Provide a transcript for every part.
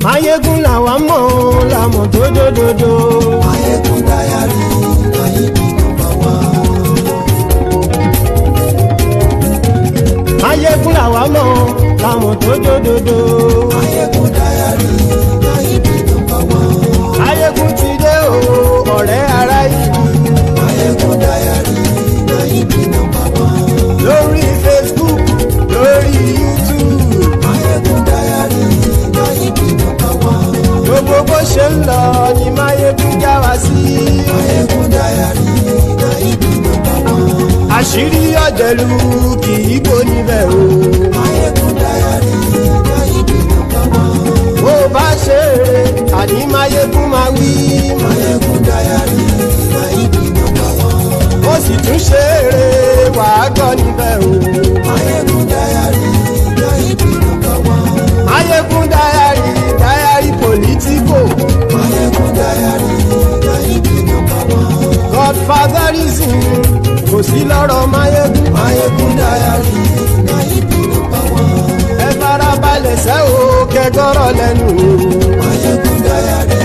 Maiyegun làwa mọ̀ làmọ̀ tó dòdòdò. Maiyegun Diary, Maiyegun #1. Maiyegun làwa mọ̀ làmọ̀ tó dòdòdò. Maiyegun Diary, Maiyegun #1. Maiyegun ti dé o ọ̀rẹ́ ara ìlú. Maiyegun Diary, Maiyegun #1. Lórí Facebook, lórí YouTube. Maiyegun Diary, Maiyegun #1. Gbogbo bó ṣe ń lọ ni Maiyegun já wa sí. Maiyegun Diary, Maiyegun #1. Àṣírí ọ̀jẹ̀lú kì í bò níbẹ̀ o. Maiyegun Diary, Maiyegun #1. Bó bá ṣe eré àní Maiyegun máa wí. Maiyegun Diary, Maiyegun #1. Ó sì tún ṣe eré wàá gbọ́ níbẹ̀ o. Maiyegun Diary, Maiyegun #1. Maiyegun Diary, Diary Politico. Maiyegun Diary, Maiyegun #1. Godfatherism kò sí lọ́rọ̀ Maiyegun. Maiyegun Diary, Maiyegun #1. Ẹ farabalẹ̀ sẹ́ o kẹgọ́rọ̀ lẹ́nu o. Maiyegun Diary,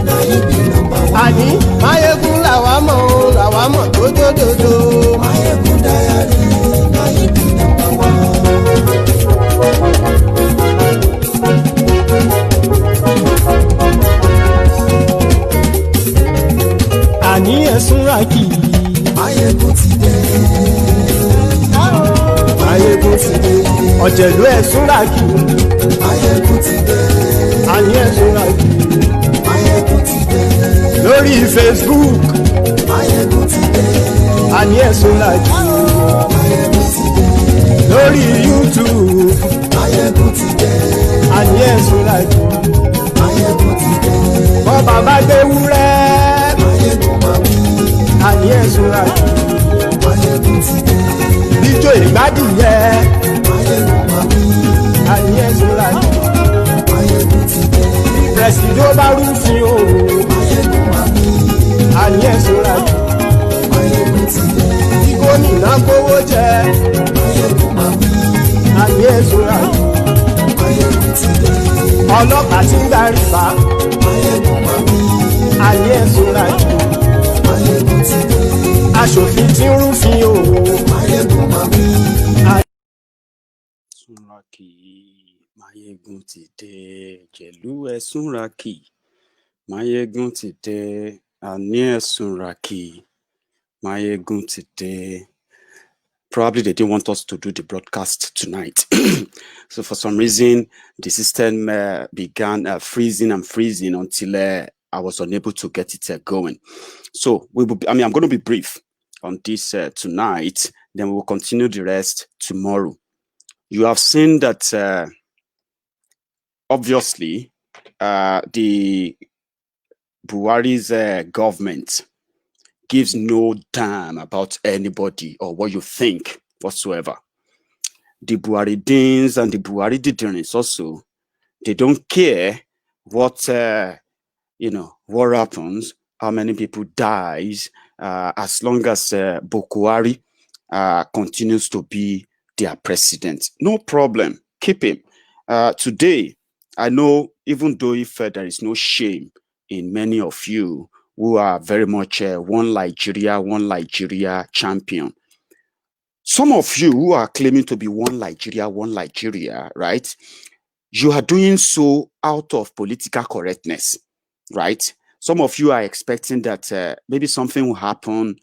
Maiyegun #1. Àní Maiyegun làwa mọ̀ tó dòdòdò. Maiyegun Diary, Maiyegun #1. Àní ẹ̀sùn ràkì. Maiyegun ti dé. Maiyegun ti dé. Ọ̀jẹ̀lú ẹ̀sùn ràkì. Maiyegun ti dé. Àní ẹ̀sùn ràkì. Maiyegun ti dé. Lórí Facebook. Maiyegun ti dé. Àní ẹ̀sùn ràkì. Maiyegun ti dé. Lórí YouTube. Maiyegun ti dé. Àní ẹ̀sùn ràkì. Maiyegun ti dé. Bọ́ bàbá gbé wúrẹ́. Maiyegun máa wí. Àní ẹ̀sùn ràkì. Maiyegun ti dé. Ijó ìgbádìyẹ. Maiyegun máa wí. Àní ẹ̀sùn ràkì. Maiyegun ti dé. Pẹ̀sìdó bá rúfin o. Maiyegun máa wí. Àní ẹ̀sùn ràkì. Maiyegun ti dé. Kí gómìnà kówó jẹ. Maiyegun máa wí. Àní ẹ̀sùn ràkì. Maiyegun ti dé. Ọlọ́pàá ti ń darí bá. Maiyegun máa wí. Àní ẹ̀sùn ràkì. Maiyegun ti dé. Aṣòfin ti ń rúfin o. Maiyegun máa wí. Súnrakì, Maiyegun ti dé, jẹ̀lú ẹ súnrakì, Maiyegun ti dé, àní ẹ súnrakì, Maiyegun ti dé. Probably they didn't want us to do the broadcast tonight. So for some reason, the system began freezing and freezing until I was unable to get it going. So I'm going to be brief on this tonight. Then we will continue the rest tomorrow. You have seen that obviously the Buhari's government gives no damn about anybody or what you think whatsoever. The Buharidins and the Buhari Didirins also, they don't care what what happens, how many people dies, as long as Buhari continues to be their president. No problem, keep him. Today, I know, even though if there is no shame in many of you who are very much one Nigeria champion. Some of you who are claiming to be one Nigeria, right? You are doing so out of political correctness, right? Some of you are expecting that maybe something will happen,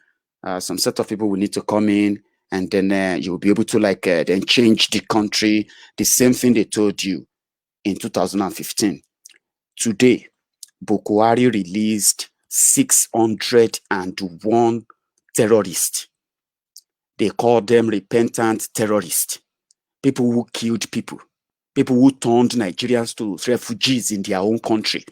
some set of people will need to come in, and then you'll be able to then change the country, the same thing they told you in 2015. Today, Buhari released 601 terrorists. They call them repentant terrorists. People who killed people who turned Nigerians to refugees in their own country.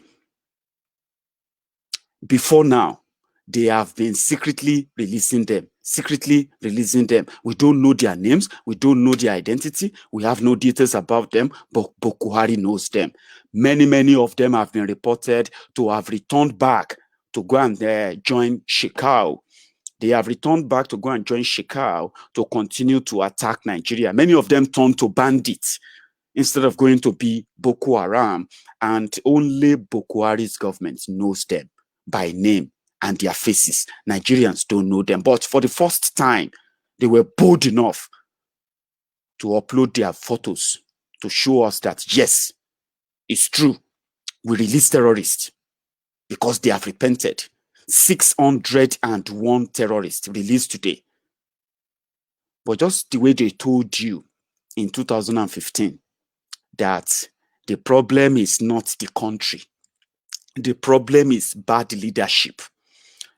Before now, they have been secretly releasing them. secretly releasing them. We don't know their names. We don't know their identity. We have no details about them, but Buhari knows them. Many of them have been reported to have returned back to go and join Shekau. They have returned back to go and join Shekau to continue to attack Nigeria. Many of them turned to bandits instead of going to be Boko Haram, and only Buhari's government knows them by name and their faces. Nigerians don't know them. But for the first time, they were bold enough to upload their photos to show us that, yes, it's true. We release terrorists because they have repented. 601 terrorists released today. But just the way they told you in 2015 that the problem is not the country. The problem is bad leadership.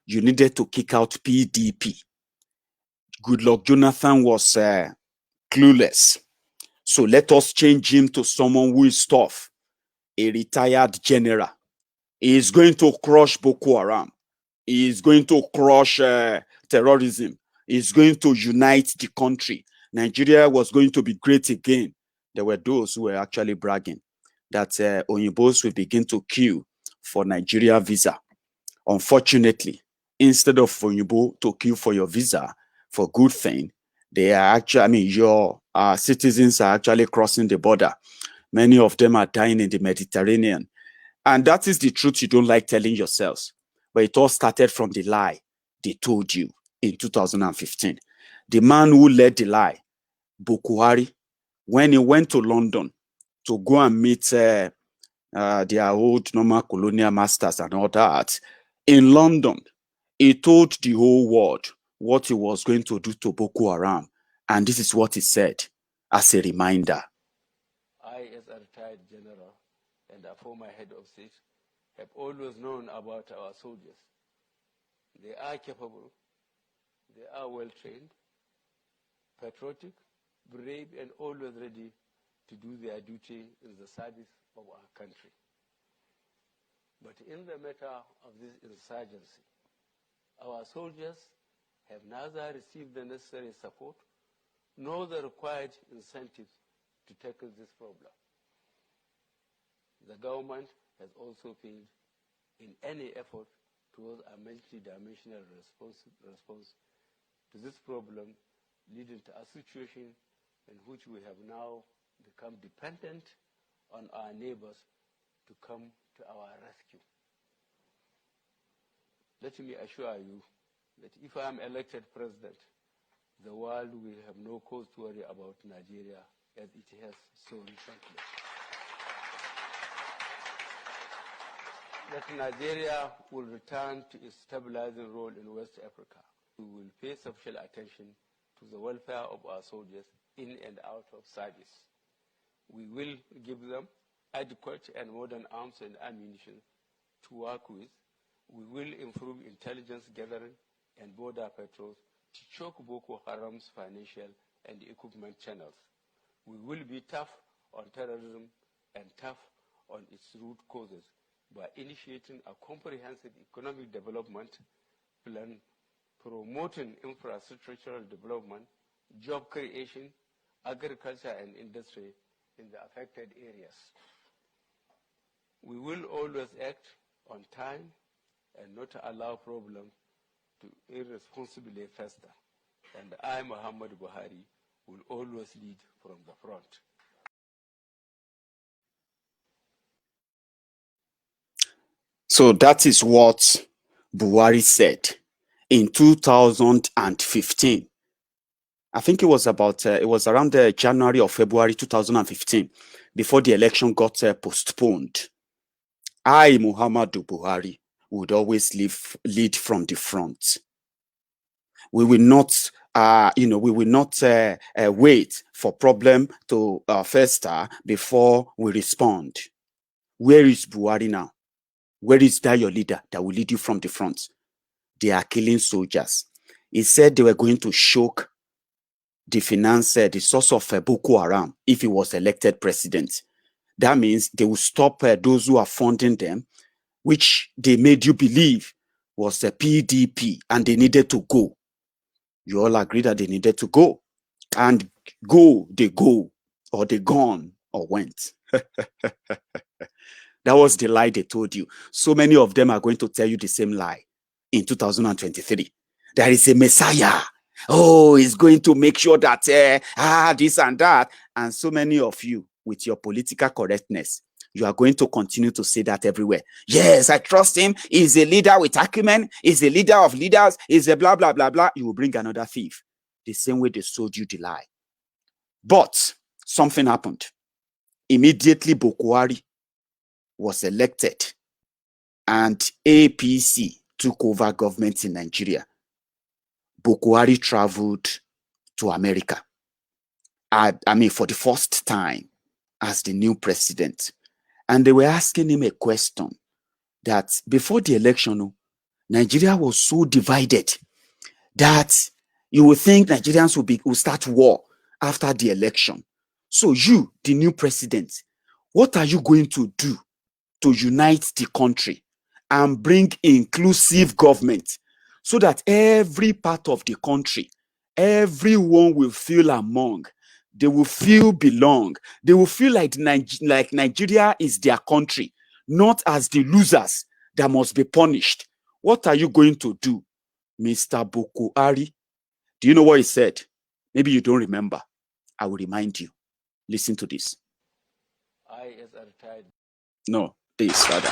You needed to kick out PDP. Goodluck Jonathan was clueless. So let us change him to someone who is tough, a retired general. He is going to crush Boko Haram. He is going to crush terrorism. He is going to unite the country. Nigeria was going to be great again. There were those who were actually bragging that Oyinbos will begin to queue for Nigeria visa. Unfortunately, instead of Oyinbo to queue for your visa for good thing, they are actually, I mean, your citizens are actually crossing the border. Many of them are dying in the Mediterranean. And that is the truth you don't like telling yourselves. But it all started from the lie they told you in 2015. The man who led the lie, Buhari, when he went to London to go and meet their old normal colonial masters and all that, in London, he told the whole world what he was going to do to Boko Haram. And this is what he said as a reminder. I, as a retired general and a former head of state, have always known about our soldiers. They are capable, they are well-trained, patriotic, brave, and always ready to do their duty in the service of our country. But in the matter of this insurgency, our soldiers have neither received the necessary support nor the required incentives to tackle this problem. The government has also failed in any effort towards a multidimensional response to this problem, leading to a situation in which we have now become dependent on our neighbors to come to our rescue. Let me assure you that if I am elected president, the world will have no cause to worry about Nigeria as it has so recently. That Nigeria will return to its stabilizing role in West Africa. We will pay sufficient attention to the welfare of our soldiers in and out of service. We will give them adequate and modern arms and ammunition to work with. We will improve intelligence gathering and border patrols to choke Boko Haram's financial and equipment channels. We will be tough on terrorism and tough on its root causes by initiating a comprehensive economic development plan, promoting infrastructural development, job creation, agriculture and industry in the affected areas. We will always act on time and not allow problems to irresponsibly fester. And I, Muhammad Buhari, will always lead from the front. So that is what Buhari said in 2015. I think it was about, it was around January or February 2015, before the election got postponed. I, Muhammadu Buhari, would always lead from the front. We will not, we will not wait for problem to fester before we respond. Where is Buhari now? Where is that your leader that will lead you from the front? They are killing soldiers. He said they were going to choke the finance, the source of Boko Haram if he was elected president. That means they will stop those who are funding them, which they made you believe was the PDP, and they needed to go. You all agreed that they needed to go. And go, they go, or they gone, or went. That was the lie they told you. So many of them are going to tell you the same lie in 2023. There is a Messiah. Oh, he's going to make sure that this and that. And so many of you, with your political correctness, you are going to continue to say that everywhere. Yes, I trust him. He's a leader with acumen. He's a leader of leaders. He's a blah, blah, blah, blah. You will bring another thief. The same way they sold you the lie. But something happened. Immediately, Buhari was elected and APC took over government in Nigeria. Buhari traveled to America. For the first time as the new president. And they were asking him a question that before the election, Nigeria was so divided that you would think Nigerians will start war after the election. So you, the new president, what are you going to do to unite the country and bring inclusive government so that every part of the country, everyone will feel among, they will feel belong, they will feel like Nigeria is their country, not as the losers that must be punished. What are you going to do, Mr. Buhari? Do you know what he said? Maybe you don't remember. I will remind you. Listen to this. I, as a retired... No, this, rather.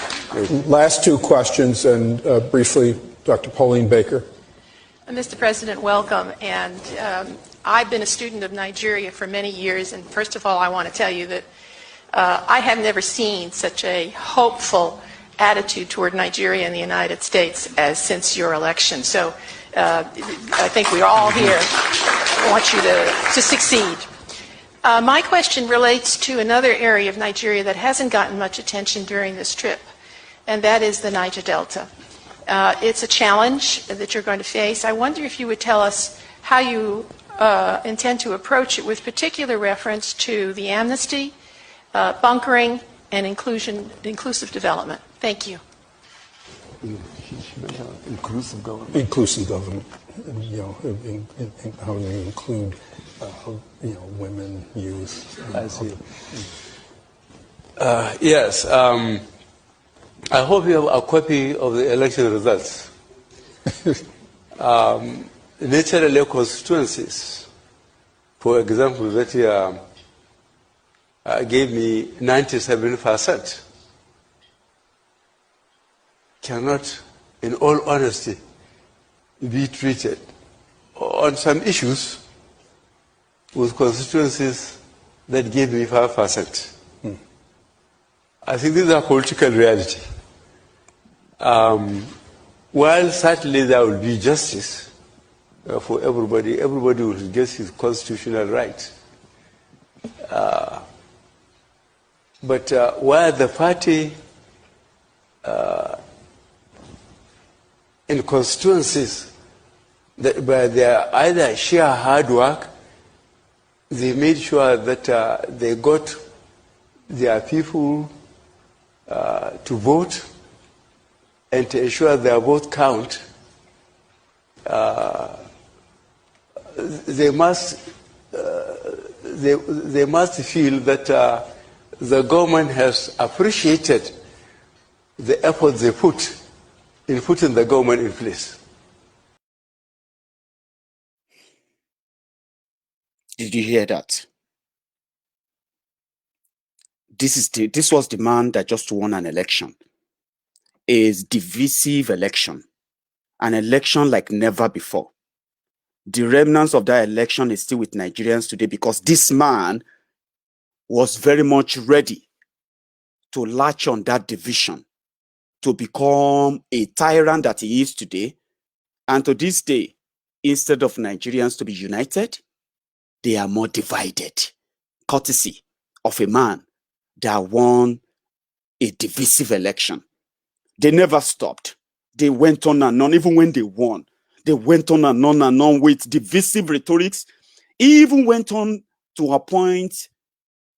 Last two questions, and briefly, Dr. Pauline Baker. Mr. President, welcome. And I've been a student of Nigeria for many years, and first of all, I want to tell you that I have never seen such a hopeful attitude toward Nigeria and the United States as since your election. So I think we all here want you to succeed. My question relates to another area of Nigeria that hasn't gotten much attention during this trip, and that is the Niger Delta. It's a challenge that you're going to face. I wonder if you would tell us how you intend to approach it with particular reference to the amnesty, bunkering, and inclusive development. Thank you. Inclusive government. Inclusive government. How they include, women, youth. I see. Yes. I hope you have a copy of the election results. Naturally, constituencies, for example, that year gave me 97%, cannot, in all honesty, be treated on some issues with constituencies that gave me 5%. I think this is a political reality. While certainly there will be justice for everybody, everybody will get his constitutional right. But while the party in constituencies where they either share hard work, they made sure that they got their people to vote and to ensure their vote count. They must feel that the government has appreciated the effort they put in putting the government in place. Did you hear that? This was the man that just won an election. A divisive election. An election like never before. The remnants of that election is still with Nigerians today because this man was very much ready to latch on that division, to become a tyrant that he is today. And to this day, instead of Nigerians to be united, they are more divided, courtesy of a man that won a divisive election. They never stopped. They went on and on, even when they won. They went on and on with divisive rhetorics. He even went on to a point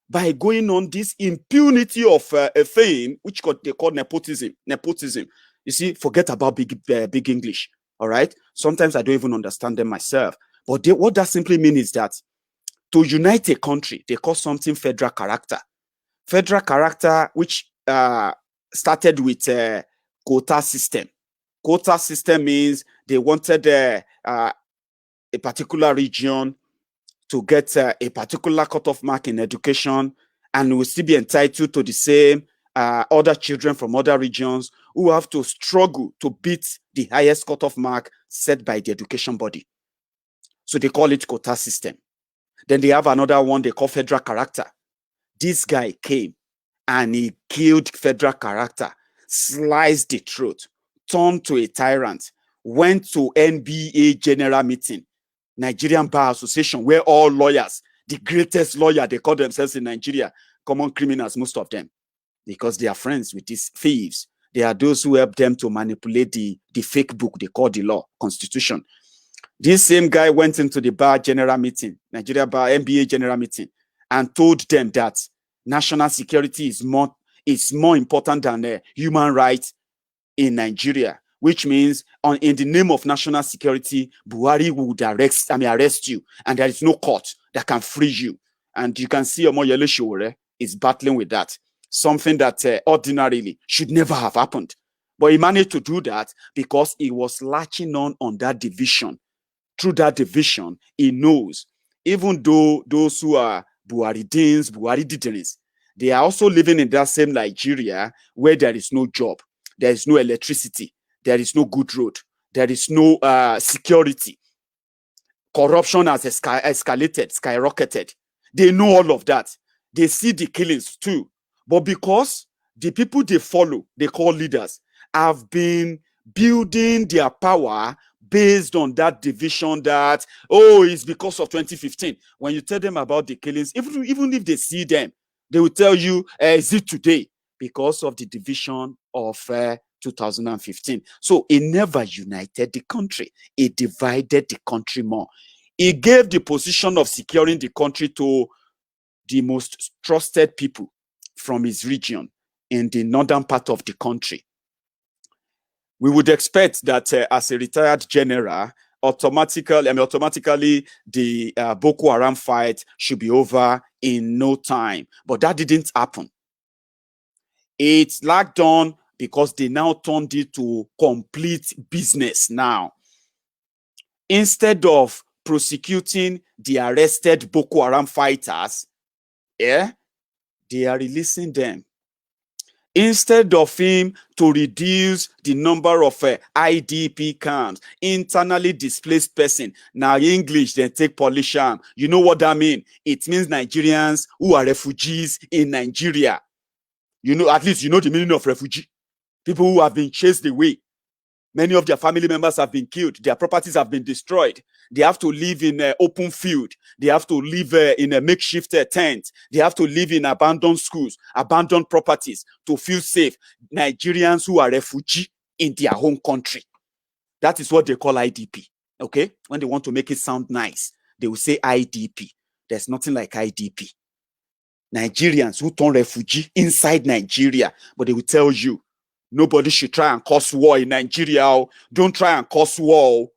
by going on this impunity of a fame, which they call nepotism. Nepotism. You see, forget about big English. All right. Sometimes I don't even understand them myself. But what that simply means is that to unite a country, they call something federal character. Federal character, which started with quota system. Quota system means they wanted a particular region to get a particular cutoff mark in education, and will still be entitled to the same other children from other regions who have to struggle to beat the highest cutoff mark set by the education body. So they call it quota system. Then they have another one they call federal character. This guy came and he killed federal character, sliced the throat, turned to a tyrant, went to NBA General meeting, Nigerian Bar Association, where all lawyers, the greatest lawyer they call themselves in Nigeria, common criminals, most of them, because they are friends with these thieves. They are those who help them to manipulate the fake book they call the law, constitution. This same guy went into the Bar General meeting, Nigeria Bar NBA General meeting, and told them that national security is more important than human rights in Nigeria, which means in the name of national security, Buhari would arrest you, and there is no court that can free you. And you can see Omoyele Sowore is battling with that, something that ordinarily should never have happened. But he managed to do that because he was latching on that division. Through that division, he knows, even though those who are Buharidins, Buharididiris, they are also living in that same Nigeria where there is no job, there is no electricity, there is no good road, there is no security. Corruption has escalated, skyrocketed. They know all of that. They see the killings too. But because the people they follow, they call leaders, have been building their power based on that division that, oh, it's because of 2015. When you tell them about the killings, even if they see them, they will tell you, is it today? Because of the division of 2015. So it never united the country. It divided the country more. It gave the position of securing the country to the most trusted people from his region in the northern part of the country. We would expect that as a retired general, automatically the Boko Haram fight should be over in no time. But that didn't happen. It lagged on because they now turned it to complete business now. Instead of prosecuting the arrested Boko Haram fighters, they are releasing them. Instead of him to reduce the number of IDP camps, internally displaced person. Now English, then take Polisham. You know what that means? It means Nigerians who are refugees in Nigeria. You know, at least you know the meaning of refugee. People who have been chased away. Many of their family members have been killed. Their properties have been destroyed. They have to live in an open field. They have to live in a makeshift tent. They have to live in abandoned schools, abandoned properties to feel safe. Nigerians who are refugees in their home country. That is what they call IDP. Okay? When they want to make it sound nice, they will say IDP. There's nothing like IDP. Nigerians who turn refugee inside Nigeria, but they will tell you, nobody should try and cause war in Nigeria. Don't try and cause war.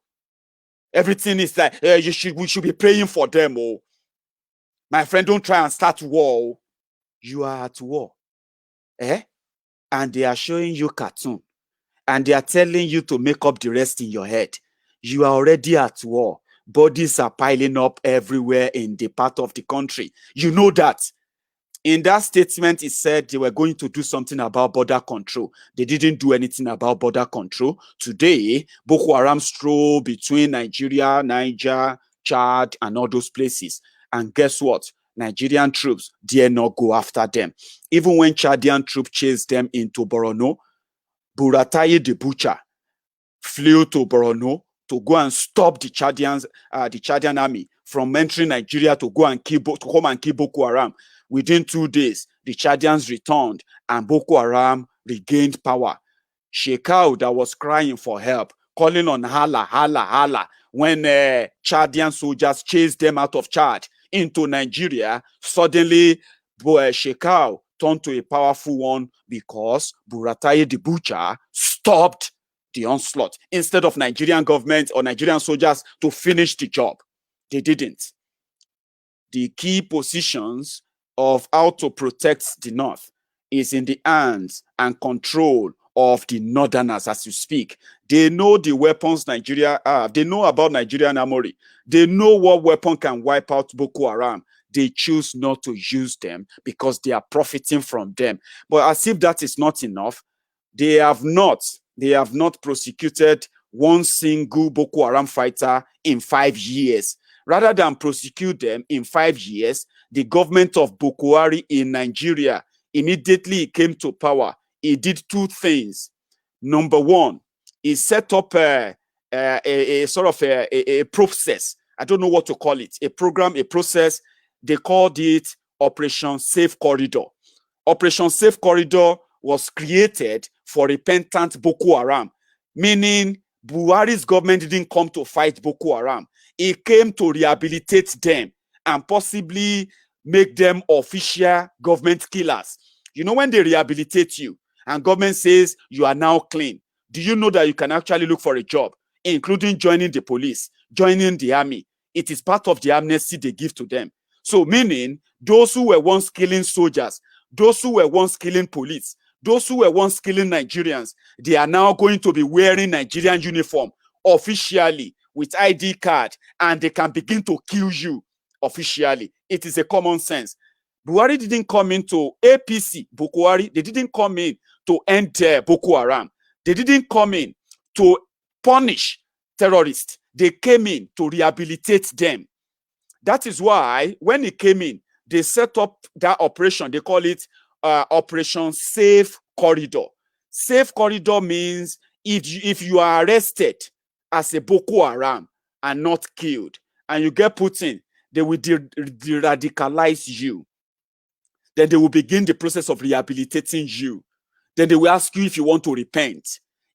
Everything is like, we should be praying for them. Oh, my friend, don't try and start war. You are at war. And they are showing you cartoon. And they are telling you to make up the rest in your head. You are already at war. Bodies are piling up everywhere in the part of the country. You know that. In that statement, it said they were going to do something about border control. They didn't do anything about border control. Today, Boko Haram stroll between Nigeria, Niger, Chad, and all those places. And guess what? Nigerian troops dare not go after them. Even when Chadian troops chased them into Borno, Buratai the butcher flew to Borno to go and stop the Chadian army from entering Nigeria to come and kill Boko Haram. Within 2 days, the Chadians returned and Boko Haram regained power. Shekau that was crying for help, calling on Allah, Allah, Allah, when Chadian soldiers chased them out of Chad into Nigeria, suddenly Shekau turned to a powerful one because Buratai the butcher stopped the onslaught instead of Nigerian government or Nigerian soldiers to finish the job. They didn't. The key positions of how to protect the North is in the hands and control of the Northerners as you speak. They know the weapons Nigeria have. They know about Nigerian armory. They know what weapon can wipe out Boko Haram. They choose not to use them because they are profiting from them. But as if that is not enough, they have not prosecuted one single Boko Haram fighter in 5 years. Rather than prosecute them in 5 years, the government of Buhari in Nigeria, immediately came to power, he did two things. Number one, he set up a sort of a process. I don't know what to call it. A program, a process. They called it Operation Safe Corridor. Operation Safe Corridor was created for repentant Boko Haram, meaning Buhari's government didn't come to fight Boko Haram. It came to rehabilitate them and possibly make them official government killers. You know, when they rehabilitate you and government says you are now clean, do you know that you can actually look for a job, including joining the police, joining the army? It is part of the amnesty they give to them. So meaning those who were once killing soldiers, those who were once killing police, those who were once killing Nigerians, they are now going to be wearing Nigerian uniform officially with ID card, and they can begin to kill you officially. It is a common sense. Buhari didn't come into APC, Buhari, they didn't come in to end Boko Haram. They didn't come in to punish terrorists. They came in to rehabilitate them. That is why when he came in, they set up that operation. They call it Operation Safe Corridor. Safe Corridor means if you are arrested as a Boko Haram and not killed, and you get put in, they will de-radicalize you. Then they will begin the process of rehabilitating you. Then they will ask you if you want to repent.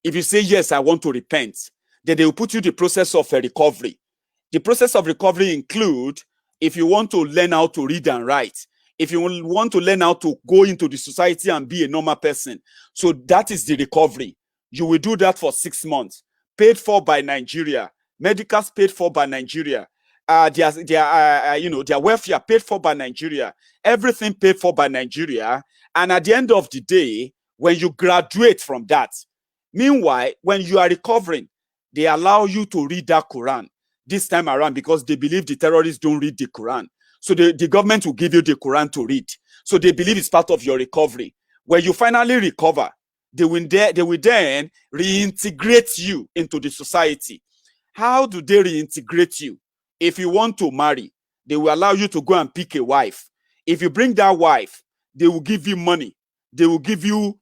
If you say, yes, I want to repent, then they will put you the process of recovery. The process of recovery include if you want to learn how to read and write, if you want to learn how to go into the society and be a normal person. So that is the recovery. You will do that for 6 months, paid for by Nigeria, medicals paid for by Nigeria, their welfare paid for by Nigeria, everything paid for by Nigeria. And at the end of the day, when you graduate from that, meanwhile, when you are recovering, they allow you to read that Quran this time around because they believe the terrorists don't read the Quran. So the government will give you the Quran to read. So they believe it's part of your recovery. When you finally recover, they will then reintegrate you into the society. How do they reintegrate you? If you want to marry, they will allow you to go and pick a wife. If you bring that wife, they will give you money. They will give you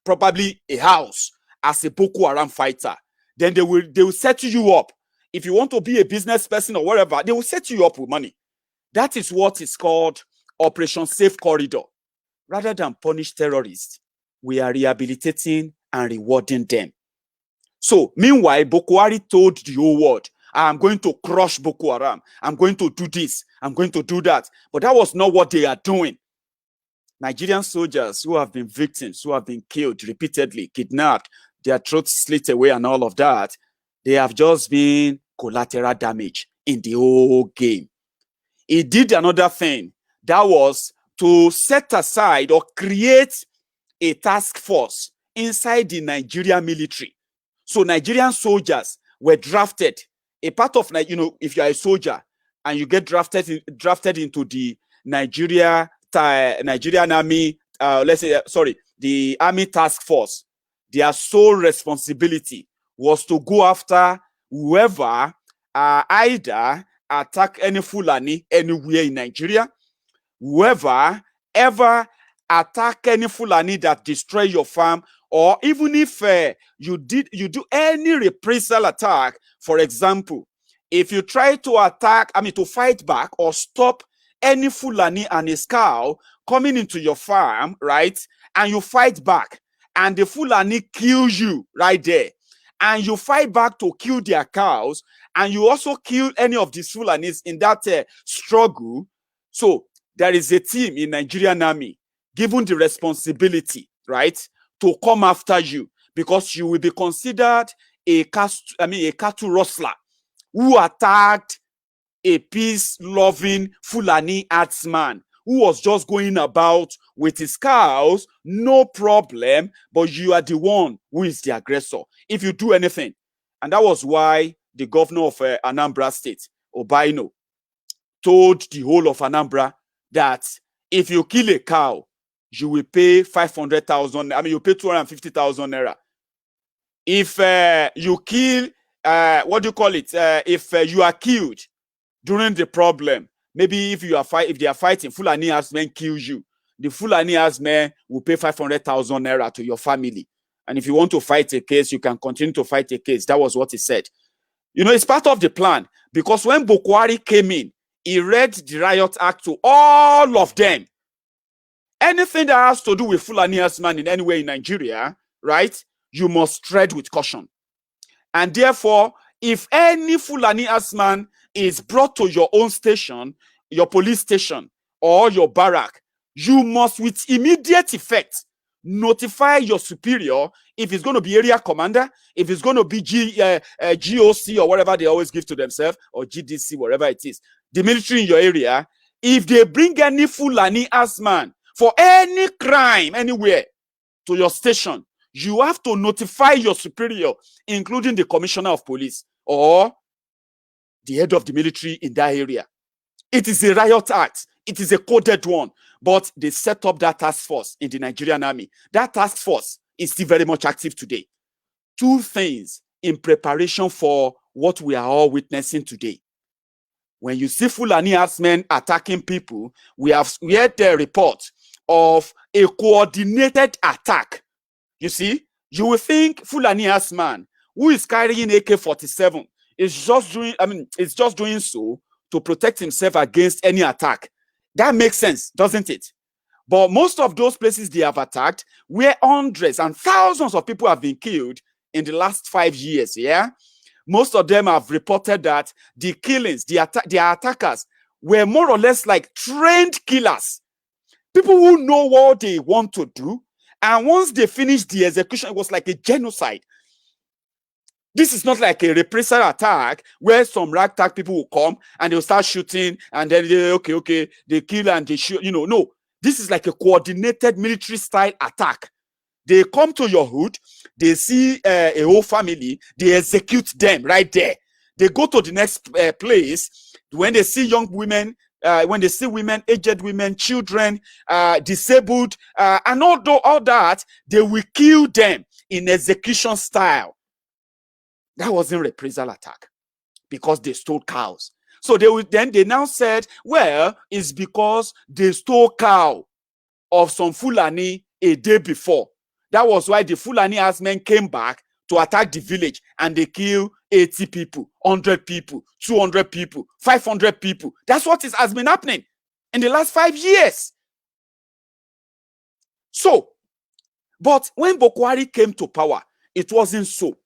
probably a house as a Boko Haram fighter. Then they will set you up. If you want to be a business person or whatever, they will set you up with money. That is what is called Operation Safe Corridor. Rather than punish terrorists, we are rehabilitating and rewarding them. So, meanwhile, Boko Haram told the whole world, I'm going to crush Boko Haram. I'm going to do this. I'm going to do that. But that was not what they are doing. Nigerian soldiers who have been victims, who have been killed repeatedly, kidnapped, their throats slit away and all of that, they have just been collateral damage in the whole game. He did another thing, that was to set aside or create a task force inside the Nigerian military. So Nigerian soldiers were drafted. A part of, if you are a soldier and you get drafted into the Nigerian army, the army task force, their sole responsibility was to go after whoever either attack any Fulani anywhere in Nigeria, whoever ever attack any Fulani that destroy your farm, or even if you do any reprisal attack. For example, if you try to fight back or stop any Fulani and his cow coming into your farm, right, and you fight back, and the Fulani kills you right there, and you fight back to kill their cows, and you also kill any of these Fulanis in that struggle. So there is a team in Nigerian army given the responsibility, right, to come after you, because you will be considered a cattle rustler who attacked a peace-loving Fulani herdsman who was just going about with his cows, no problem, but you are the one who is the aggressor if you do anything. And that was why the governor of Anambra State, Obaino, told the whole of Anambra that if you kill a cow, you will pay 500,000. I mean, you pay 250,000 naira. If you kill, what do you call it? If you are killed during the problem, maybe if they are fighting, Fulani herdsmen kills you, the Fulani herdsmen will pay 500,000 naira to your family. And if you want to fight a case, you can continue to fight a case. That was what he said. You know, it's part of the plan, because when Buhari came in, he read the Riot Act to all of them. Anything that has to do with Fulani herdsmen in any way in Nigeria, right, you must tread with caution. And therefore, if any Fulani herdsman is brought to your own station, your police station, or your barrack, you must, with immediate effect, notify your superior. If it's going to be area commander, if it's going to be GOC or whatever they always give to themselves, or GDC, whatever it is, the military in your area, if they bring any Fulani herdsman for any crime anywhere to your station, you have to notify your superior, including the commissioner of police or the head of the military in that area. It is a riot act. It is a coded one, but they set up that task force in the Nigerian army. That task force is still very much active today. Two things in preparation for what we are all witnessing today. When you see Fulani herdsmen attacking people, we have heard the report of a coordinated attack. You see, you will think Fulani herdsman who is carrying AK-47 is just doing so to protect himself against any attack. That makes sense, doesn't it? But most of those places they have attacked, where hundreds and thousands of people have been killed in the last 5 years, yeah? Most of them have reported that the killings, their attackers were more or less like trained killers. People who know what they want to do, and once they finish the execution, it was like a genocide. This is not like a reprisal attack where some ragtag people will come and they'll start shooting and then they kill and they shoot. No. This is like a coordinated military style attack. They come to your hood, they see a whole family, they execute them right there. They go to the next place. When they see young women, when they see women, aged women, children, disabled, and all that, they will kill them in execution style. That wasn't reprisal attack because they stole cows. So they now said, well, it's because they stole cow of some Fulani a day before. That was why the Fulani herdsmen came back to attack the village and they killed 80 people, 100 people, 200 people, 500 people. That's what has been happening in the last 5 years. So, but when Buhari came to power, it wasn't so.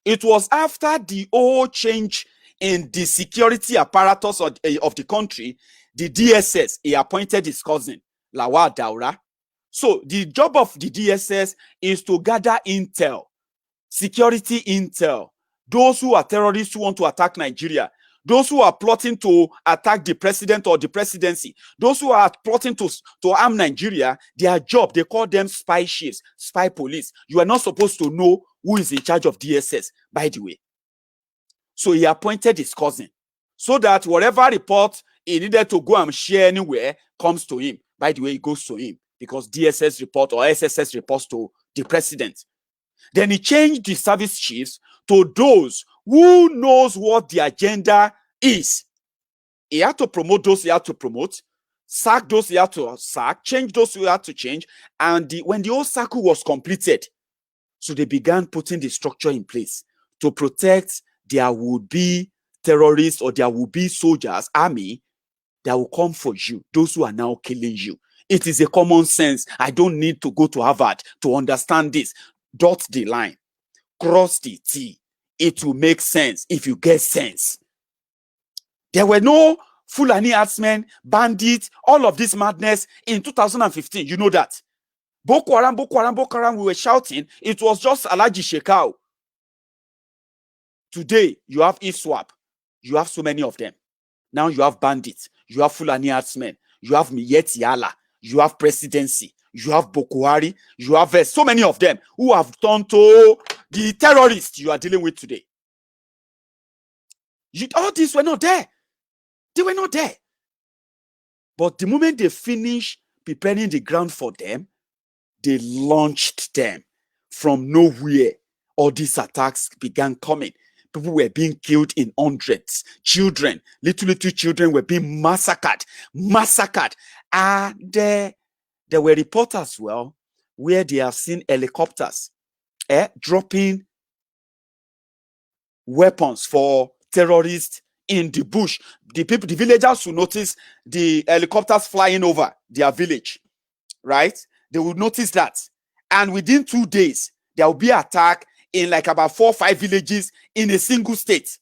It was after the whole change in the security apparatus of the country, the DSS, he appointed his cousin, Lawal Daura. So the job of the DSS is to gather intel, security intel, those who are terrorists who want to attack Nigeria, those who are plotting to attack the president or the presidency, those who are plotting to harm Nigeria, their job, they call them spy chiefs, spy police. You are not supposed to know who is in charge of DSS, by the way. So he appointed his cousin so that whatever report he needed to go and share anywhere comes to him. By the way, it goes to him because DSS report or SSS reports to the president. Then he changed the service chiefs to those who knows what the agenda is. He had to promote those he had to promote, sack those he had to sack, change those he had to change. And when the whole cycle was completed, so they began putting the structure in place to protect their would-be terrorists or their would-be soldiers, army, that will come for you, those who are now killing you. It is a common sense. I don't need to go to Harvard to understand this. Dot the line, cross the T. It will make sense if you get sense. There were no Fulani herdsmen, bandits, all of this madness in 2015. You know that. Boko Haram, Boko Haram, Boko Haram, we were shouting. It was just Alhaji Shekau. Today, you have ISWAP. You have so many of them. Now you have bandits, you have Fulani herdsmen, you have Miyet Yala, you have presidency, you have Buhari, you have so many of them who have turned to the terrorists you are dealing with today. All these were not there. They were not there. But the moment they finished preparing the ground for them, they launched them from nowhere. All these attacks began coming. People were being killed in hundreds. Children, little children were being massacred. And there were reports as well where they have seen helicopters dropping weapons for terrorists in the bush. The villagers will notice the helicopters flying over their village, right? They will notice that. And within 2 days, there will be an attack in like about 4 or 5 villages in a single state.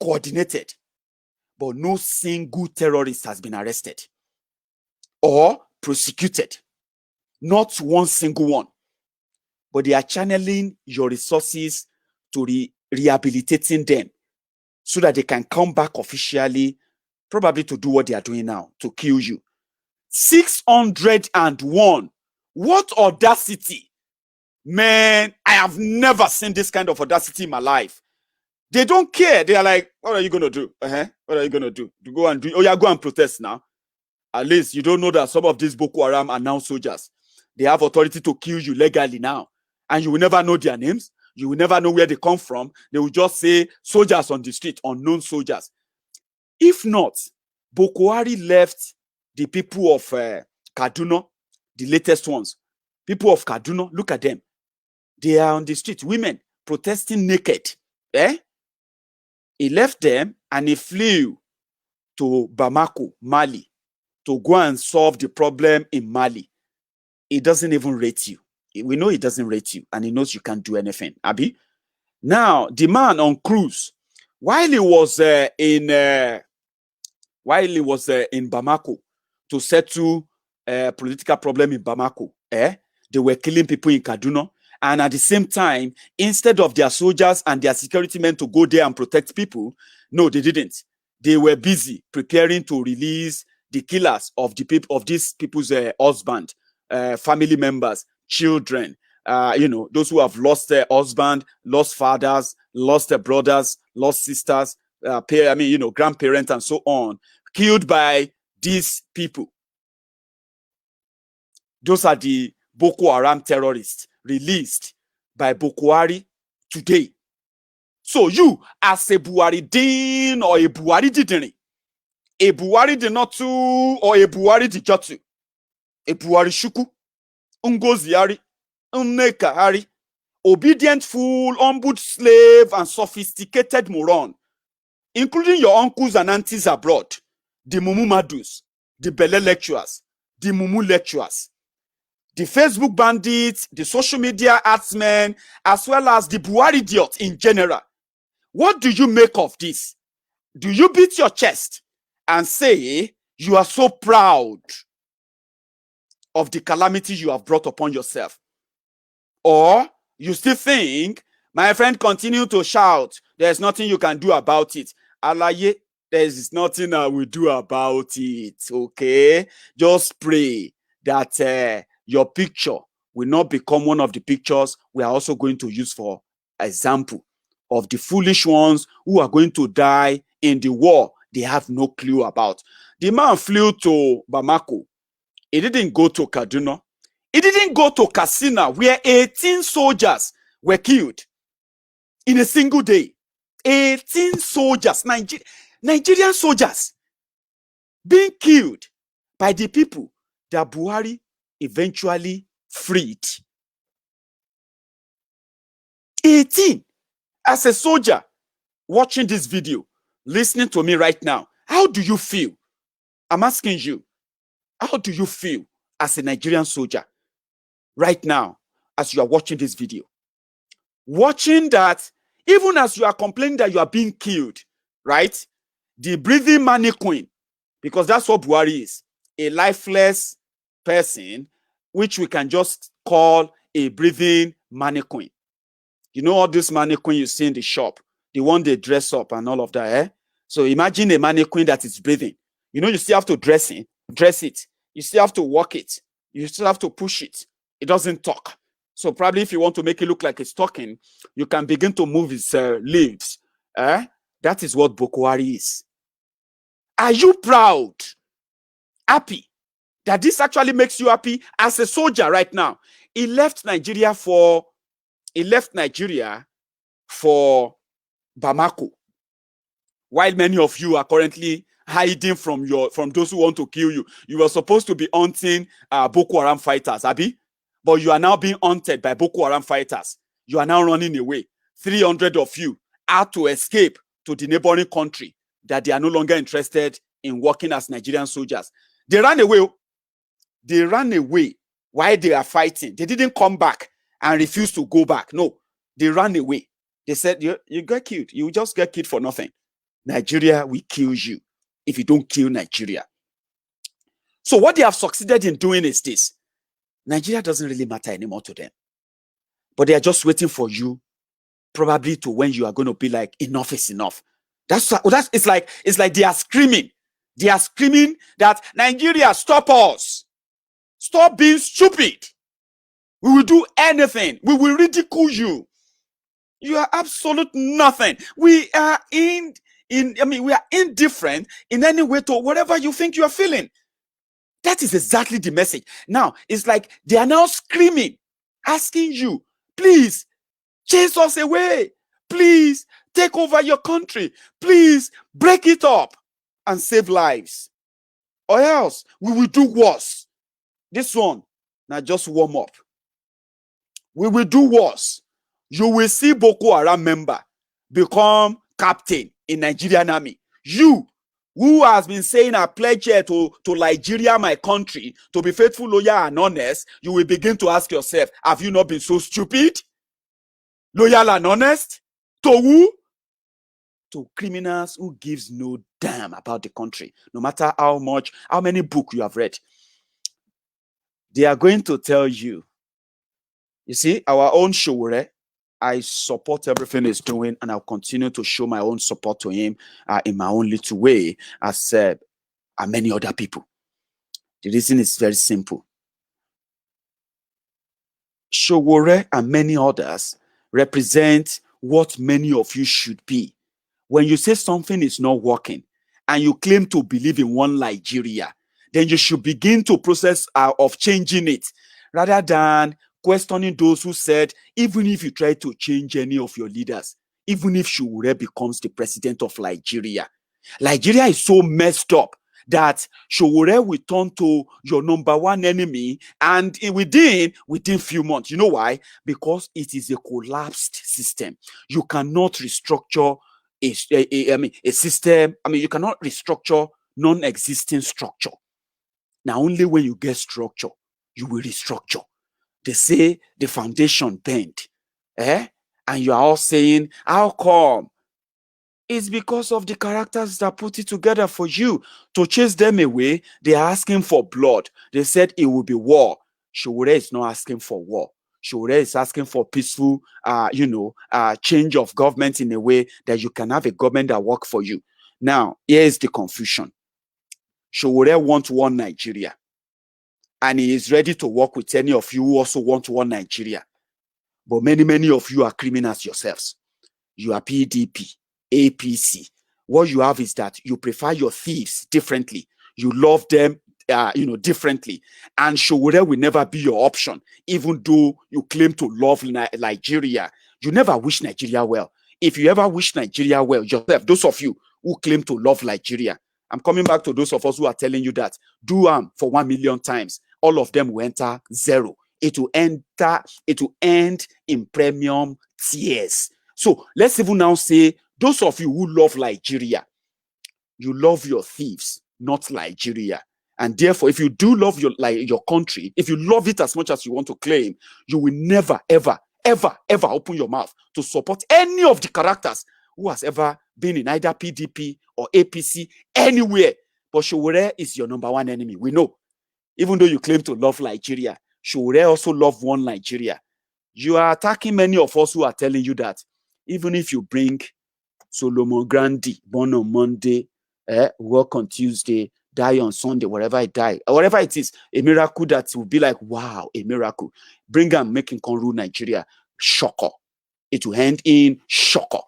Coordinated. But no single terrorist has been arrested or prosecuted. Not one single one. But they are channeling your resources to rehabilitating them so that they can come back officially, probably to do what they are doing now, to kill you. 601. What audacity. Man, I have never seen this kind of audacity in my life. They don't care. They are like, what are you going to do? What are you going to do? To go and do? Oh, yeah, go and protest now. At least you don't know that some of these Boko Haram are now soldiers. They have authority to kill you legally now. And you will never know their names. You will never know where they come from. They will just say soldiers on the street, unknown soldiers. If not, Boko Haram left the people of Kaduna, the latest ones. People of Kaduna, look at them. They are on the street, women protesting naked. He left them and he flew to Bamako, Mali, to go and solve the problem in Mali. He doesn't even rate you. We know he doesn't rate you, and he knows you can't do anything. Abi? Now, the man on cruise, while he was in Bamako to settle political problem in Bamako, they were killing people in Kaduna. And at the same time, instead of their soldiers and their security men to go there and protect people, no, they didn't. They were busy preparing to release the killers of the people, of these people's husband, family members, children, those who have lost their husband, lost fathers, lost their brothers, lost sisters, grandparents, and so on, killed by these people. Those are the Boko Haram terrorists released by Boko Haram today. So you, as a Buhari din or a Buhari didn't, a Buhari did not too, or a Buhari did not too, a Buhari shuku, ungoziari, unnekahari, obedient fool, humbled slave, and sophisticated moron, including your uncles and aunties abroad, the Mumu Madus, the Bele lecturers, the Mumu lecturers, the Facebook bandits, the social media artsmen, as well as the Buhari idiot in general. What do you make of this? Do you beat your chest and say you are so proud of the calamity you have brought upon yourself? Or you still think, my friend, continue to shout, there's nothing you can do about it. Alaye, there's nothing I will do about it, okay? Just pray that your picture will not become one of the pictures we are also going to use for example of the foolish ones who are going to die in the war they have no clue about. The man flew to Bamako. He didn't go to Kaduna. He didn't go to Katsina, where 18 soldiers were killed in a single day. 18 soldiers, Nigerian soldiers, being killed by the people that Buhari eventually freed. 18. As a soldier watching this video, listening to me right now, how do you feel? I'm asking you, how do you feel as a Nigerian soldier right now as you are watching this video? Watching that, even as you are complaining that you are being killed, right? The breathing mannequin, because that's what Buhari is, a lifeless person, which we can just call a breathing mannequin. You know all this mannequin you see in the shop, the one they dress up and all of that, So imagine a mannequin that is breathing. You know, you still have to dress it. You still have to walk it. You still have to push it. It doesn't talk. So probably if you want to make it look like it's talking, you can begin to move its limbs. That is what Buhari is. Are you proud, happy, that this actually makes you happy as a soldier right now? He left Nigeria for Bamako, while many of you are currently hiding from those who want to kill you. You were supposed to be hunting Boko Haram fighters, Abi, but you are now being hunted by Boko Haram fighters. You are now running away. 300 of you are to escape to the neighboring country that they are no longer interested in working as Nigerian soldiers. They ran away. They ran away while they are fighting. They didn't come back and refuse to go back. No, they ran away. They said, you get killed. You just get killed for nothing. Nigeria will kill you if you don't kill Nigeria. So what they have succeeded in doing is this. Nigeria doesn't really matter anymore to them. But they are just waiting for you, probably to when you are going to be like, enough is enough. It's like they are screaming. They are screaming that Nigeria, stop us. Stop being stupid. We will do anything. We will ridicule you. You are absolute nothing. We are we are indifferent in any way to whatever you think you are feeling. That is exactly the message. Now, it's like they are now screaming, asking you, please, chase us away. Please, take over your country. Please, break it up and save lives. Or else, we will do worse. This one, now just warm up. We will do worse. You will see Boko Haram member become captain in Nigerian army. You, who has been saying I pledge to Nigeria, my country, to be faithful, loyal, and honest, you will begin to ask yourself, have you not been so stupid? Loyal and honest? To who? To criminals who gives no damn about the country, no matter how many books you have read. They are going to tell you, you see, our own Showore, I support everything he's doing, and I'll continue to show my own support to him in my own little way, as many other people. The reason is very simple. Showore and many others represent what many of you should be. When you say something is not working and you claim to believe in one Nigeria, then you should begin to process of changing it, rather than questioning those who said, even if you try to change any of your leaders, even if Showore becomes the president of Nigeria, Nigeria is so messed up that Showore will turn to your number one enemy, and within few months. You know why? Because it is a collapsed system. You cannot restructure a system. You cannot restructure non-existing structure. Now, only when you get structure, you will restructure. They say the foundation bent, and you are all saying, how come? It's because of the characters that put it together for you. To chase them away, they are asking for blood. They said it will be war. Showore is not asking for war. Showore is asking for peaceful, change of government in a way that you can have a government that works for you. Now, here is the confusion. Showore wants one Nigeria, and he is ready to work with any of you who also want one Nigeria. But many of you are criminals yourselves. You are PDP, APC. What you have is that you prefer your thieves differently. You love them, differently. And Showore will never be your option, even though you claim to love Nigeria. You never wish Nigeria well. If you ever wish Nigeria well yourself, those of you who claim to love Nigeria, I'm coming back to those of us who are telling you that do for 1 million times. All of them will enter zero. It will end in premium tears. So let's even now say, those of you who love Nigeria, you love your thieves, not Nigeria. And therefore, if you do love your country, if you love it as much as you want to claim, you will never, ever, ever, ever open your mouth to support any of the characters who has ever been in either PDP or APC, anywhere. But Showore is your number one enemy. We know. Even though you claim to love Nigeria, Showore also love one Nigeria. You are attacking many of us who are telling you that even if you bring Solomon Grandi, born on Monday, work on Tuesday, die on Sunday, wherever I die, or whatever it is, a miracle that will be like, wow, a miracle. Bring and make him rule Nigeria. Shocker. It will end in shocker.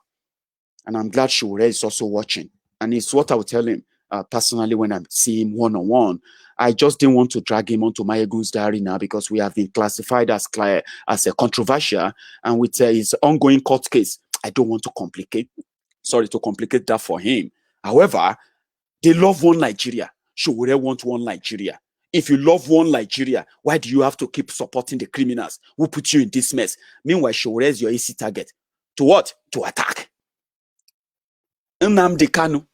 And I'm glad Showore is also watching. And it's what I will tell him personally when I see him one-on-one. I just didn't want to drag him onto Maiyegun's diary now because we have been classified as a controversial. And with his ongoing court case, I don't want to complicate that for him. However, they love one Nigeria. Showore want one Nigeria. If you love one Nigeria, why do you have to keep supporting the criminals who put you in this mess? Meanwhile, Showore is your easy target. To what? To attack. Nnamdi Kanu.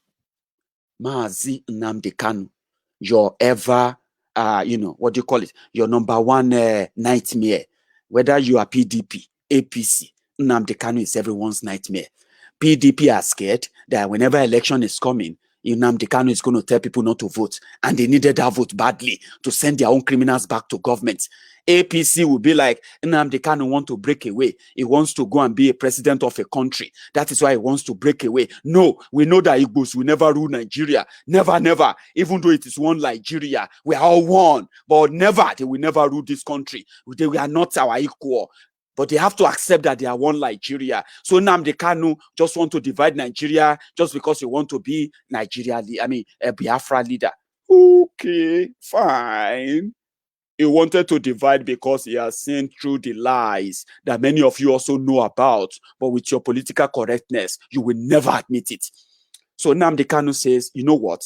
Mazi Nnamdi Kanu. Your ever, what do you call it? Your number one nightmare. Whether you are PDP, APC, Nnamdi Kanu is everyone's nightmare. PDP are scared that whenever election is coming, Nnamdi Kanu is going to tell people not to vote. And they needed that vote badly to send their own criminals back to government. APC will be like, Nnamdi Kanu wants to break away. He wants to go and be a president of a country. That is why he wants to break away. No, we know that Igbos will never rule Nigeria. Never, never. Even though it is one Nigeria, we are all one. But never, they will never rule this country. They are not our equal. But they have to accept that they are one Nigeria. So Nnamdi Kanu just want to divide Nigeria just because he want to be a Biafra leader. Okay, fine. He wanted to divide because he has seen through the lies that many of you also know about. But with your political correctness, you will never admit it. So Nnamdi Kanu says, you know what?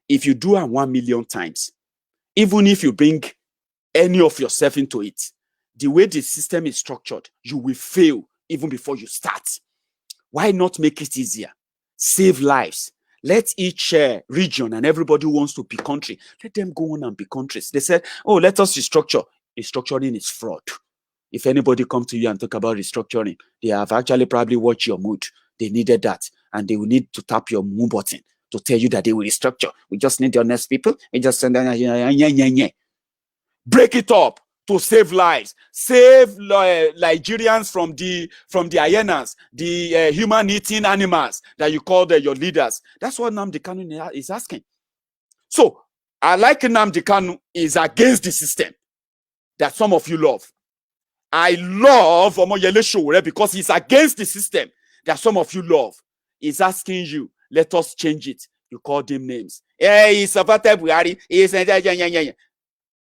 If you do it 1 million times, even if you bring any of yourself into it, the way the system is structured, you will fail even before you start. Why not make it easier? Save lives. Let each region and everybody who wants to be country, let them go on and be countries. They said, oh, let us restructure. Restructuring is fraud. If anybody comes to you and talk about restructuring, they have actually probably watched your mood. They needed that. And they will need to tap your mood button to tell you that they will restructure. We just need the honest people. We just send them, break it up. To save lives, save Nigerians from the hyenas, the human-eating animals that you call your leaders. That's what Nnamdi Kanu is asking. So, I like Nnamdi Kanu is against the system that some of you love. I love Omoyele Sowore because he's against the system that some of you love. He's asking you, let us change it. You call them names. Hey, he's supported Buhari.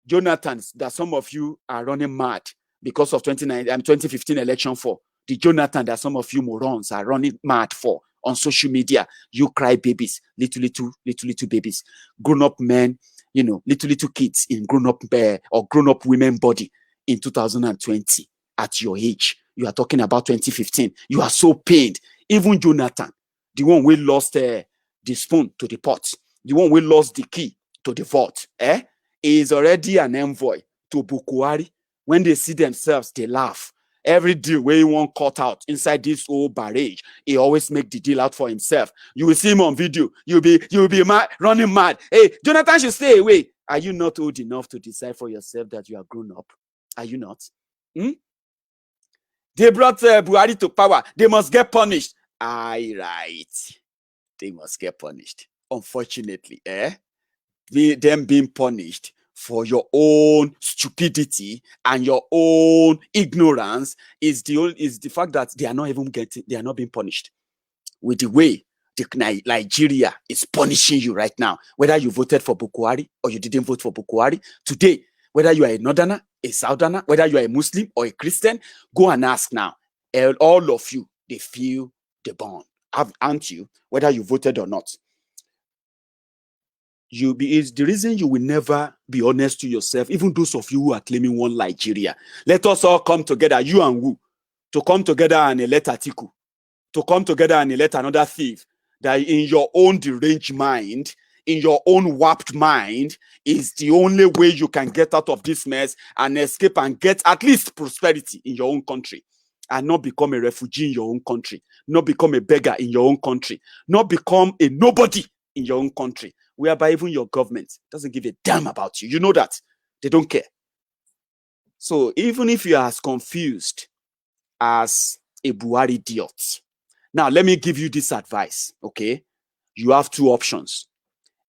Jonathan, that some of you are running mad because of 2015 election for. The Jonathan that some of you morons are running mad for on social media. You cry babies, little babies. Grown-up men, little kids in grown-up or grown-up women body in 2020 at your age. You are talking about 2015. You are so pained. Even Jonathan, the one who lost the spoon to the pot, the one who lost the key to the vault, is already an envoy to Buhari. When they see themselves, they laugh. Every deal where he won't cut out inside this old barrage, he always make the deal out for himself. You will see him on video. You'll be mad, running mad. Hey, Jonathan should stay away. Are you not old enough to decide for yourself that you are grown up? Are you not? They brought Buhari to power. They must get punished. Aye, right. They must get punished. Unfortunately, them being punished for your own stupidity and your own ignorance is the fact that they are not being punished with the way Nigeria is punishing you right now. Whether you voted for Buhari or you didn't vote for Buhari today, whether you are a northerner, a southerner, whether you are a Muslim or a Christian, go and ask now. All of you, they feel the burn, aren't you? Whether you voted or not. Is the reason you will never be honest to yourself, even those of you who are claiming one Nigeria. Let us all come together, you and who, to come together and elect Atiku, to come together and elect another thief, that in your own deranged mind, in your own warped mind, is the only way you can get out of this mess and escape and get at least prosperity in your own country, and not become a refugee in your own country, not become a beggar in your own country, not become a nobody in your own country, whereby even your government doesn't give a damn about you. You know that. They don't care. So even if you are as confused as a Buhari idiot, Now, let me give you this advice, okay? You have two options.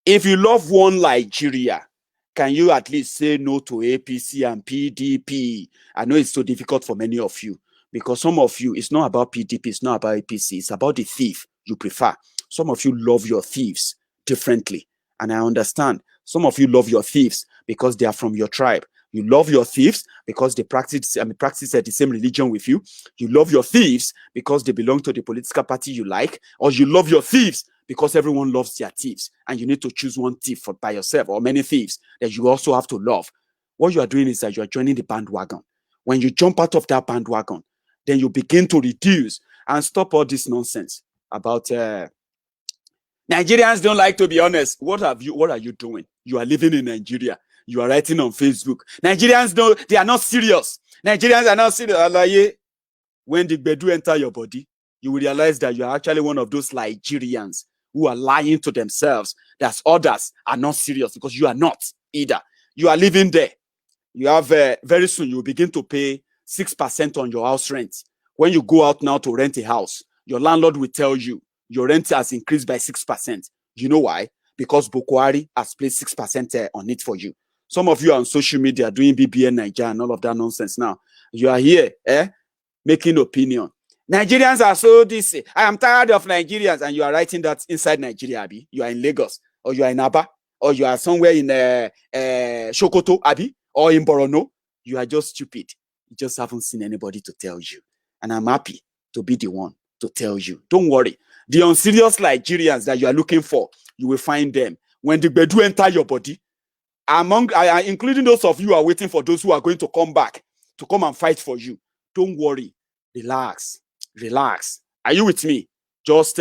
If you love one Nigeria, can you at least say no to APC and PDP? I know it's so difficult for many of you because some of you, it's not about PDP, it's not about APC, it's about the thief you prefer. Some of you love your thieves differently, and I understand. Some of you love your thieves because they are from your tribe. You love your thieves because they practice the same religion with you. You love your thieves because they belong to the political party you like, or you love your thieves because everyone loves their thieves, and you need to choose one thief by yourself, or many thieves that you also have to love. What you are doing is that you are joining the bandwagon. When you jump out of that bandwagon, then you begin to reduce and stop all this nonsense about Nigerians don't like to be honest. What are you doing? You are living in Nigeria. You are writing on Facebook. Nigerians they are not serious. Nigerians are not serious. When the Bedu enter your body, you will realize that you are actually one of those Nigerians who are lying to themselves that others are not serious, because you are not either. You are living there. You have very soon you will begin to pay 6% on your house rent. When you go out now to rent a house, your landlord will tell you your rent has increased by 6%. You know why? Because Buhari has placed 6% on it for you. Some of you are on social media doing BBN Nigeria and all of that nonsense now. You are here, making opinion. Nigerians are so this. I am tired of Nigerians, and you are writing that inside Nigeria, Abi. You are in Lagos, or you are in Aba, or you are somewhere in Sokoto, Abi, or in Borono. You are just stupid. You just haven't seen anybody to tell you. And I'm happy to be the one to tell you. Don't worry. The unserious Nigerians that you are looking for, you will find them. When the Bedu enter your body, including those of you who are waiting for those who are going to come back, to come and fight for you. Don't worry. Relax. Relax. Are you with me? Just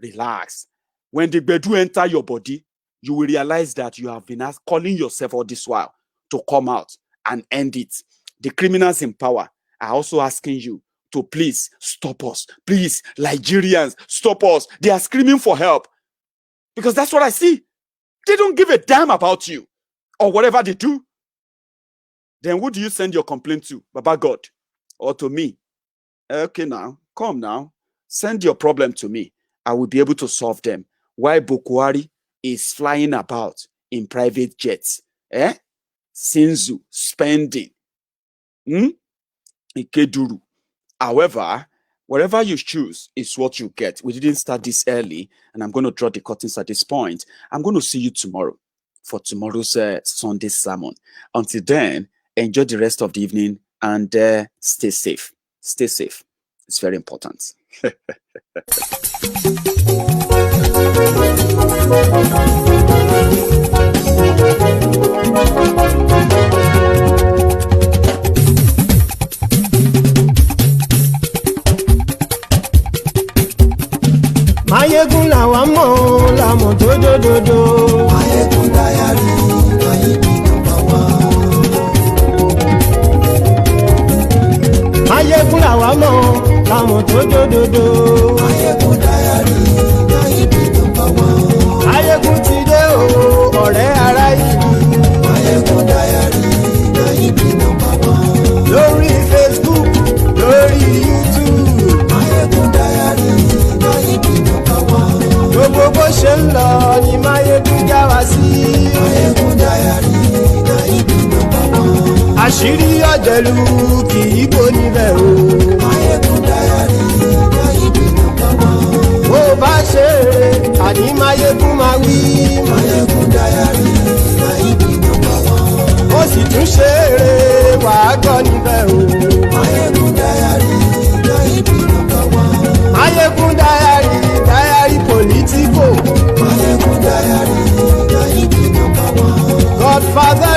relax. When the Bedu enter your body, you will realize that you have been calling yourself all this while to come out and end it. The criminals in power are also asking you to please stop us. Please, Nigerians, stop us. They are screaming for help. Because that's what I see. They don't give a damn about you or whatever they do. Then who do you send your complaint to? Baba God or to me? Okay, now, come now. Send your problem to me. I will be able to solve them. Why Buhari is flying about in private jets? Sinzu, spending. Ikeduru. However, whatever you choose is what you get. We didn't start this early, and I'm going to draw the curtains at this point. I'm going to see you tomorrow for tomorrow's Sunday sermon. Until then, enjoy the rest of the evening and stay safe. Stay safe. It's very important. Maiyegun làwa mọ̀ làmọ̀ dódódódó. Maiyegun Diary, Maiyegun #1. Maiyegun làwa mọ̀ làmọ̀ dódódódó. Maiyegun Diary, Maiyegun #1. Maiyegun ti dé o, ọ̀rẹ́ ará ìlú. Maiyegun Diary, Maiyegun #1. Lórí Facebook, lórí YouTube. Maiyegun Diary, Maiyegun #1. Gbogbo bó ṣe ń lọ ni Maiyegun já wa sí. Maiyegun Diary, Maiyegun #1. Àṣírí ọ̀jẹ̀lú kì í bò níbẹ̀ o. Maiyegun Diary, Maiyegun #1. Bó bá ṣe eré, àní Maiyegun máa wí. Maiyegun Diary, Maiyegun #1. Ó sì tún ṣe eré, wàá gbọ́ níbẹ̀ o. Maiyegun Diary, Maiyegun #1. Maiyegun Diary, Diary Politico. Maiyegun Diary, Maiyegun #1. Godfather